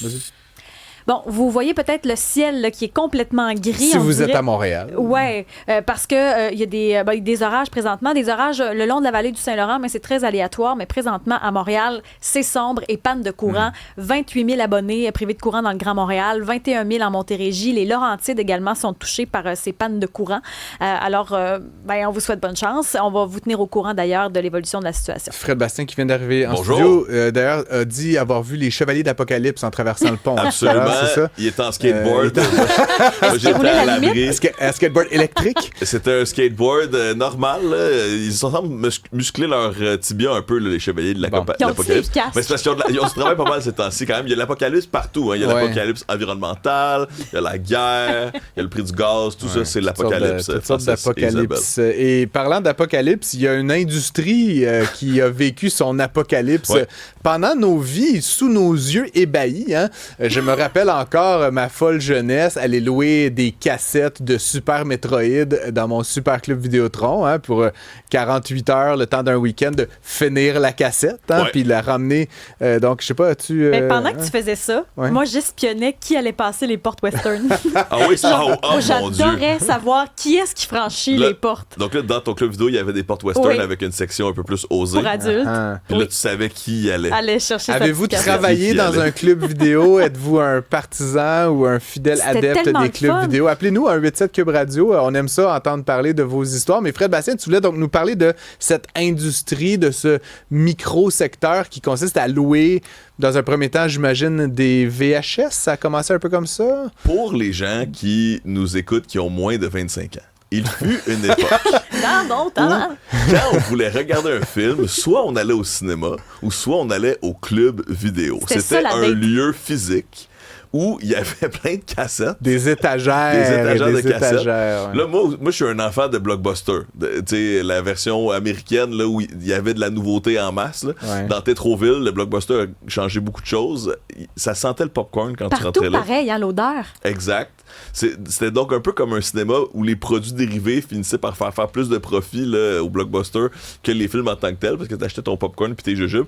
Vas-y. Bon, vous voyez peut-être le ciel là, qui est complètement gris. Si vous êtes à Montréal. Oui, parce que il y a des orages présentement, des orages le long de la vallée du Saint-Laurent, mais c'est très aléatoire. Mais présentement, à Montréal, c'est sombre et panne de courant. 28 000 abonnés privés de courant dans le Grand Montréal, 21 000 en Montérégie. Les Laurentides également sont touchés par ces pannes de courant. Alors, on vous souhaite bonne chance. On va vous tenir au courant d'ailleurs de l'évolution de la situation. Fred Bastien qui vient d'arriver en Bonjour. studio, d'ailleurs, a dit avoir vu les Chevaliers d'Apocalypse en traversant le pont. Absolument. C'est ça? Il est en skateboard. Est-ce qu'il roulait J'étais à à la limite? l'abri. Un skateboard électrique? C'était un skateboard normal. Là. Ils semblent muscler leur tibia un peu, là, les chevaliers de Ils ont l'Apocalypse. des casques. Mais c'est parce qu'ils ont du travail pas mal ces temps-ci quand même. Il y a l'apocalypse partout. Hein. Il y a Ouais. l'apocalypse environnemental, il y a la guerre, il y a le prix du gaz, tout ça, c'est l'apocalypse. Toutes sortes Frances et d'apocalypse. Et parlant d'apocalypse, il y a une industrie qui a vécu son apocalypse pendant nos vies, sous nos yeux ébahis. Hein. Je me rappelle encore ma folle jeunesse, aller louer des cassettes de Super Metroid dans mon Super Club Vidéotron pour 48 heures, le temps d'un week-end, de finir la cassette, puis la ramener. Donc, je sais pas, Mais pendant que tu faisais ça, moi, j'espionnais qui allait passer les portes western. Ah oui, mon Dieu. J'adorais savoir qui est-ce qui franchit les portes. Donc là, dans ton club vidéo, il y avait des portes western avec une section un peu plus osée. Pour adultes. Puis là, tu savais qui y allait. Allez chercher sa Avez-vous petite cassette. travaillé dans un club vidéo? Êtes-vous un partisan ou un fidèle adepte tellement des le clubs fun. vidéo? Appelez-nous à 187 Cube Radio. On aime ça, entendre parler de vos histoires. Mais Fred Bastien, tu voulais donc nous parler de cette industrie, de ce micro-secteur qui consiste à louer, dans un premier temps, j'imagine, des VHS. Ça a commencé un peu comme ça? Pour les gens qui nous écoutent qui ont moins de 25 ans, il fut une époque Non, où, quand on voulait regarder un film, soit on allait au cinéma ou soit on allait au club vidéo. C'était ça, C'était la un date. lieu physique où il y avait plein de cassettes. Des étagères. Des étagères de cassettes. étagères, ouais. Là, moi, je suis un enfant de Blockbuster. Tu sais, la version américaine, là, où il y avait de la nouveauté en masse. Là. Ouais. Dans Tétroville, le Blockbuster a changé beaucoup de choses. Ça sentait le popcorn quand tu Partout rentrais là. pareil, hein, l'odeur. Exact. C'était donc un peu comme un cinéma où les produits dérivés finissaient par faire plus de profit là, au Blockbuster que les films en tant que tels, parce que t'achetais ton popcorn puis tes jujubes.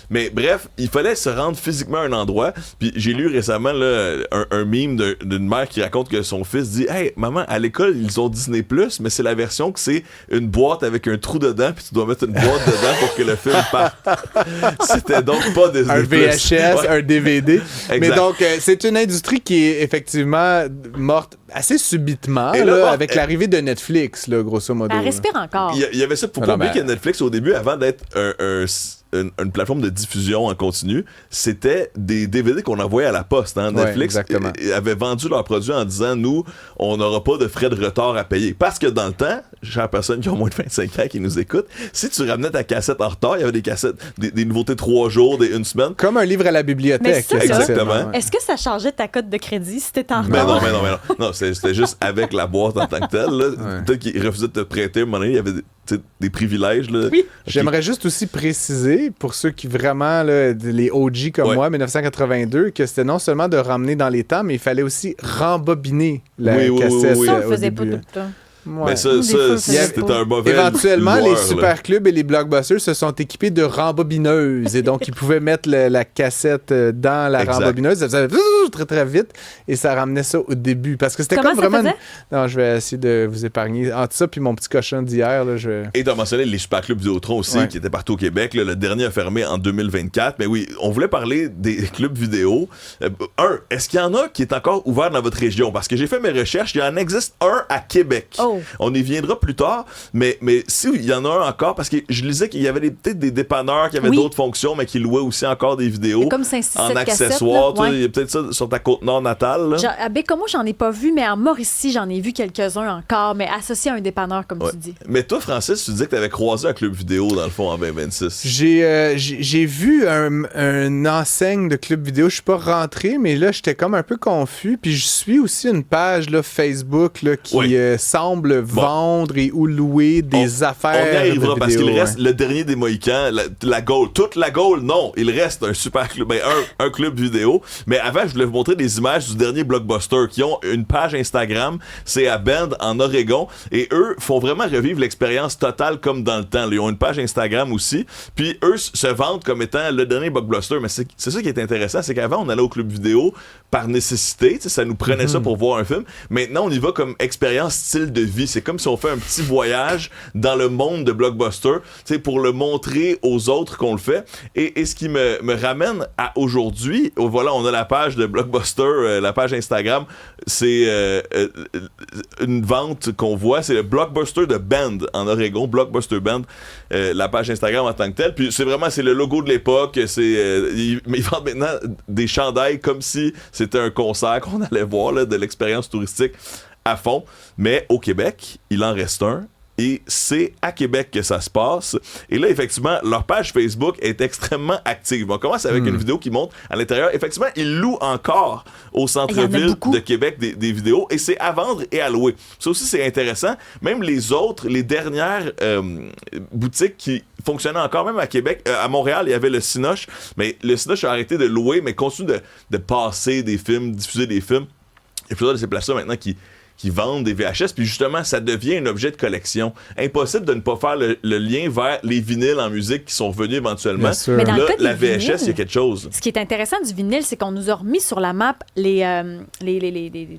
Mais bref, il fallait se rendre physiquement à un endroit. Puis j'ai lu récemment là, un meme d'une mère qui raconte que son fils dit « Hey, maman, à l'école, ils ont Disney+, mais c'est la version que c'est une boîte avec un trou dedans, puis tu dois mettre une boîte dedans pour que le film parte. » C'était donc pas Disney+. Un VHS, Ouais. un DVD. Exact. Mais donc, c'est une industrie qui est effectivement morte assez subitement, Et là, là, bon, avec l'arrivée de Netflix, là, grosso modo. Elle là. respire encore. Il y avait ça. Faut pas Non, oublier mais- que Netflix, au début, avant d'être une plateforme de diffusion en continu, c'était des DVD qu'on envoyait à la poste. Hein. Ouais, Netflix exactement. avait vendu leurs produits en disant, nous, on n'aura pas de frais de retard à payer. Parce que dans le temps, chères personnes qui ont moins de 25 ans qui nous écoutent, si tu ramenais ta cassette en retard, il y avait des cassettes, des nouveautés 3 jours, une semaine. Comme un livre à la bibliothèque. Mais ça, Exactement. essentiellement, ouais. Est-ce que ça changeait ta cote de crédit si t'étais en Mais retard? non. Non, c'était juste avec la boîte en tant que telle. Là. Ouais. Peut-être qu'ils refusaient de te prêter, à un moment donné, il y avait des privilèges. Là. Oui. J'aimerais juste aussi préciser, pour ceux qui vraiment, là, les OG comme Ouais. moi, 1982, que c'était non seulement de ramener dans les temps, mais il fallait aussi rembobiner la Oui, oui, cassette. oui, oui. Ça, on le au faisait pas début. tout le temps. Ouais. Mais ça, Des fois, c'était pas. un mauvais Éventuellement, loueur, les là. super clubs et les blockbusters se sont équipés de rembobineuses et donc ils pouvaient mettre la cassette dans la Exact. rembobineuse. Ça faisait très très vite et ça ramenait ça au début parce que c'était Comment comme ça vraiment. faisait? Non, je vais essayer de vous épargner. Entre ça puis mon petit cochon d'hier, là, je. Et tu as mentionné les super clubs Vidéotron aussi, Ouais. qui étaient partout au Québec. Là, le dernier a fermé en 2024. Mais oui, on voulait parler des clubs vidéo. Est-ce qu'il y en a qui est encore ouvert dans votre région? Parce que j'ai fait mes recherches, il y en existe un à Québec. Oh. On y viendra plus tard, mais si il y en a un encore, parce que je lisais qu'il y avait peut-être des dépanneurs qui avaient Oui. d'autres fonctions, mais qui louaient aussi encore des vidéos Comme 5-6 en cassettes, accessoires. là. Tu sais, Ouais. il y a peut-être ça sur ta Côte-Nord natale. Là. À Bécomo, j'en ai pas vu, mais en Mauricie, j'en ai vu quelques-uns encore, mais associés à un dépanneur, comme Ouais. tu dis. Mais toi, Francis, tu disais que tu avais croisé un club vidéo, dans le fond, en 2026. J'ai vu un enseigne de club vidéo. Je suis pas rentré, mais là, j'étais comme un peu confus. Puis je suis aussi une page là, Facebook là, qui Oui. semble semble vendre et ou louer des affaires. On y arrivera de parce vidéo, qu'il reste le dernier des Mohicans, la Gaule. Toute la Gaule, non. Il reste un super club, un club vidéo. Mais avant, je voulais vous montrer des images du dernier Blockbuster qui ont une page Instagram. C'est à Bend, en Oregon. Et eux font vraiment revivre l'expérience totale comme dans le temps. Ils ont une page Instagram aussi. Puis eux se vendent comme étant le dernier Blockbuster. Mais c'est ça qui est intéressant, c'est qu'avant, on allait au club vidéo par nécessité. Ça nous prenait ça pour voir un film. Maintenant, on y va comme expérience style de vie. C'est comme si on fait un petit voyage dans le monde de Blockbuster pour le montrer aux autres qu'on le fait. Et ce qui me ramène à aujourd'hui, voilà, on a la page de Blockbuster, la page Instagram. C'est une vente qu'on voit. C'est le Blockbuster de Bend en Oregon. Blockbuster Bend. La page Instagram en tant que telle. Puis c'est le logo de l'époque. Ils vendent maintenant des chandails comme si c'était un concert qu'on allait voir, là, de l'expérience touristique à fond. Mais au Québec, il en reste un. Et c'est à Québec que ça se passe. Et là, effectivement, leur page Facebook est extrêmement active. On commence avec une vidéo qui montre à l'intérieur. Effectivement, ils louent encore au centre-ville de Québec des vidéos. Et c'est à vendre et à louer. Ça aussi, c'est intéressant. Même les dernières boutiques qui fonctionnaient encore, même à Québec, à Montréal, il y avait le Cinoche. Mais le Cinoche a arrêté de louer, mais continue de passer des films, diffuser des films. Il y a plusieurs de ces places-là maintenant qui vendent des VHS, puis justement, ça devient un objet de collection. Impossible de ne pas faire le lien vers les vinyles en musique qui sont revenus éventuellement. Mais dans là, le cas la des VHS, vinyles, il y a quelque chose. Ce qui est intéressant du vinyle, c'est qu'on nous a remis sur la map les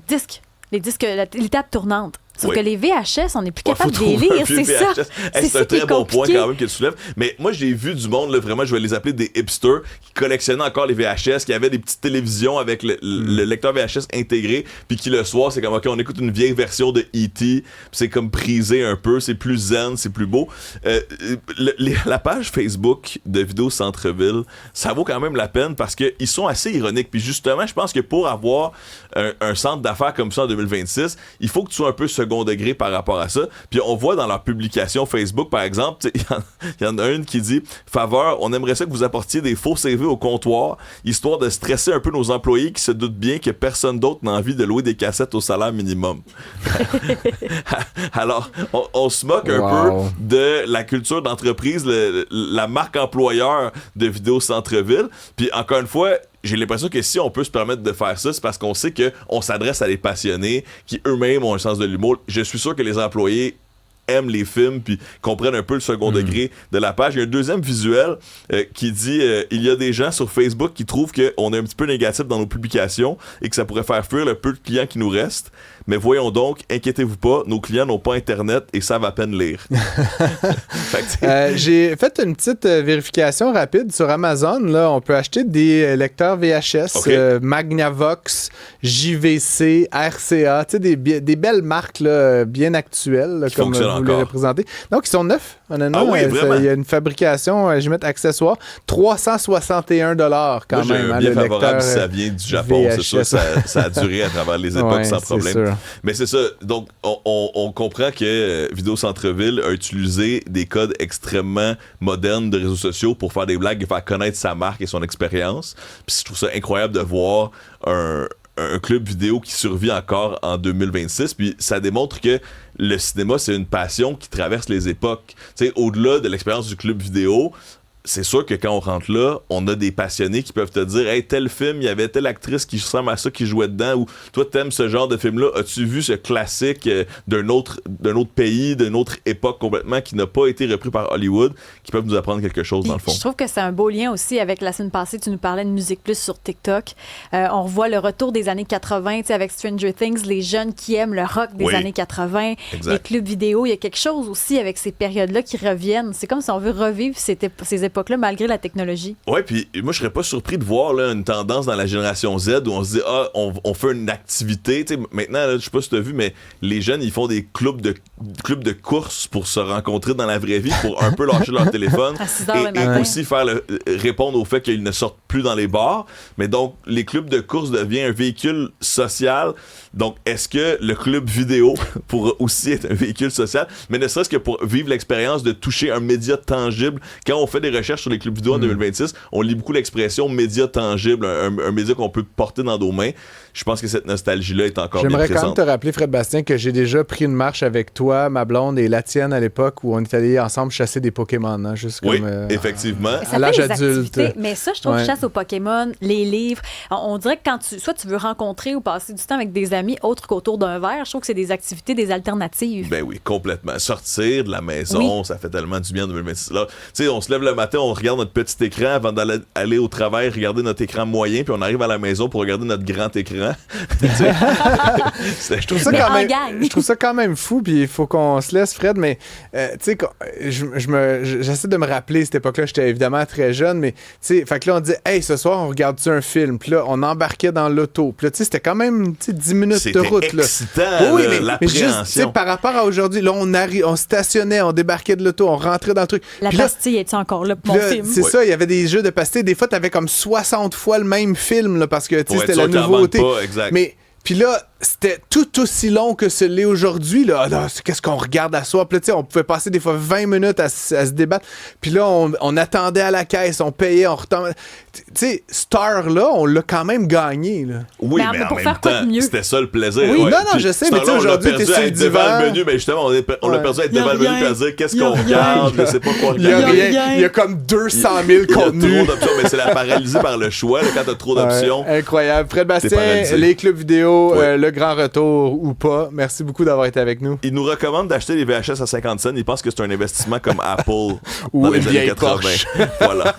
disques, les tables tournantes. Sauf que les VHS, on n'est plus capable de les lire, c'est ça. C'est un très bon point quand même que tu soulèves. Mais moi, j'ai vu du monde, là, vraiment, je vais les appeler des hipsters, qui collectionnaient encore les VHS, qui avaient des petites télévisions avec le lecteur VHS intégré, puis qui le soir, c'est comme, OK, on écoute une vieille version de E.T., puis c'est comme prisé un peu, c'est plus zen, c'est plus beau. La page Facebook de Vidéo Centre-Ville, ça vaut quand même la peine parce qu'ils sont assez ironiques. Puis justement, je pense que pour avoir un centre d'affaires comme ça en 2026, il faut que tu sois un peu second degré par rapport à ça. Puis on voit dans leur publication Facebook, par exemple, il y en a une qui dit « Faveur, on aimerait ça que vous apportiez des faux CV au comptoir, histoire de stresser un peu nos employés qui se doutent bien que personne d'autre n'a envie de louer des cassettes au salaire minimum. » Alors, on se moque un peu de la culture d'entreprise, la marque employeur de Vidéo Centre-Ville. Puis encore une fois, j'ai l'impression que si on peut se permettre de faire ça, c'est parce qu'on sait qu'on s'adresse à des passionnés qui eux-mêmes ont un sens de l'humour. Je suis sûr que les employés aiment les films puis comprennent un peu le second degré de la page. Il y a un deuxième visuel qui dit il y a des gens sur Facebook qui trouvent qu'on est un petit peu négatif dans nos publications et que ça pourrait faire fuir le peu de clients qui nous restent. Mais voyons donc, inquiétez-vous pas, nos clients n'ont pas Internet et savent à peine lire. J'ai fait une petite vérification rapide sur Amazon. Là, on peut acheter des lecteurs VHS, Magnavox, JVC, RCA, des belles marques là, bien actuelles, là, comme vous les représentez. Donc, ils sont neufs, honnêtement. Ah oui, il y a une fabrication, je vais mettre accessoires, $361 quand même. Bien favorable si ça vient du Japon, VHS. C'est sûr, ça a duré à travers les époques sans problème. Sûr. Mais c'est ça, donc on comprend que Vidéo Centre-Ville a utilisé des codes extrêmement modernes de réseaux sociaux pour faire des blagues et faire connaître sa marque et son expérience. Puis je trouve ça incroyable de voir un club vidéo qui survit encore en 2026, puis ça démontre que le cinéma, c'est une passion qui traverse les époques. T'sais, au-delà de l'expérience du club vidéo, c'est sûr que quand on rentre là, on a des passionnés qui peuvent te dire « Hey, tel film, il y avait telle actrice qui ressemble à ça qui jouait dedans » ou « Toi, t'aimes ce genre de film-là, as-tu vu ce classique d'un autre pays, d'une autre époque complètement qui n'a pas été repris par Hollywood » qui peuvent nous apprendre quelque chose dans le fond. Je trouve que c'est un beau lien aussi avec la semaine passée, tu nous parlais de Musique Plus sur TikTok. On revoit le retour des années 80, avec Stranger Things, les jeunes qui aiment le rock des années 80, exact. Les clubs vidéo. Il y a quelque chose aussi avec ces périodes-là qui reviennent. C'est comme si on veut revivre ces époques-là malgré la technologie. Oui, puis moi, je serais pas surpris de voir là, une tendance dans la génération Z où on se dit on fait une activité. T'sais, maintenant, là, je sais pas si tu as vu, mais les jeunes, ils font des clubs de course pour se rencontrer dans la vraie vie, pour un peu lâcher leur téléphone et aussi répondre au fait qu'ils ne sortent plus dans les bars. Mais donc, les clubs de course deviennent un véhicule social. Donc, est-ce que le club vidéo pourra aussi être un véhicule social, mais ne serait-ce que pour vivre l'expérience de toucher un média tangible quand on fait des recherches recherche sur les clubs vidéo en 2026, on lit beaucoup l'expression média tangible, un média qu'on peut porter dans nos mains. Je pense que cette nostalgie-là est encore bien présente. J'aimerais quand même te rappeler, Fred Bastien, que j'ai déjà pris une marche avec toi, ma blonde et la tienne à l'époque où on est allés ensemble chasser des Pokémon. Hein, juste oui, comme, effectivement. À l'âge adulte. Mais ça, je trouve, chasse aux Pokémon, les livres, on dirait que quand soit tu veux rencontrer ou passer du temps avec des amis autres qu'autour d'un verre, je trouve que c'est des activités, des alternatives. Ben oui, complètement. Sortir de la maison, ça fait tellement du bien en 2026. Là, tu sais, on se lève le matin, on regarde notre petit écran avant d'aller au travail, regarder notre écran moyen, puis on arrive à la maison pour regarder notre grand écran. Je trouve ça quand même fou, puis il faut qu'on se laisse, Fred, mais tu sais, j'essaie de me rappeler cette époque-là, j'étais évidemment très jeune, mais tu sais, fait que là, on disait, hey, ce soir, on regarde-tu un film, puis là, on embarquait dans l'auto, puis là, tu sais, c'était quand même 10 minutes de route. C'était excitant, oui, l'appréhension. Mais juste, par rapport à aujourd'hui, là, on stationnait, on débarquait de l'auto, on rentrait dans le truc. La pastille, est-tu encore là pour mon film? C'est ça, il y avait des jeux de pastilles, des fois, t'avais comme 60 fois le même film, là, parce que, tu sais, c'était la nouveauté. Mais puis là, c'était tout aussi long que ce l'est aujourd'hui. Là. Qu'est-ce qu'on regarde à soi? Puis là, on pouvait passer des fois 20 minutes à se débattre. Puis là, on attendait à la caisse, on payait, on retombait. Tu sais, Star, là, on l'a quand même gagné. Là. Oui, mais en même temps, c'était ça le plaisir. Oui, non, je sais, mais tu sais, aujourd'hui, t'es sur le divan. Le menu, mais justement, on l'a perdu à être devant le menu et à dire qu'est-ce qu'on regarde, je sais pas quoi regarder. Il y a comme 200 000 contenus. Il y a trop d'options, mais c'est la paralysie par le choix, là, quand t'as trop d'options. Incroyable. Fred Bastien, les clubs vidéo, le grand retour ou pas. Merci beaucoup d'avoir été avec nous. Il nous recommande d'acheter les VHS à 50 cents. Il pense que c'est un investissement comme Apple ou dans les une années vieille 80. Porsche. Voilà.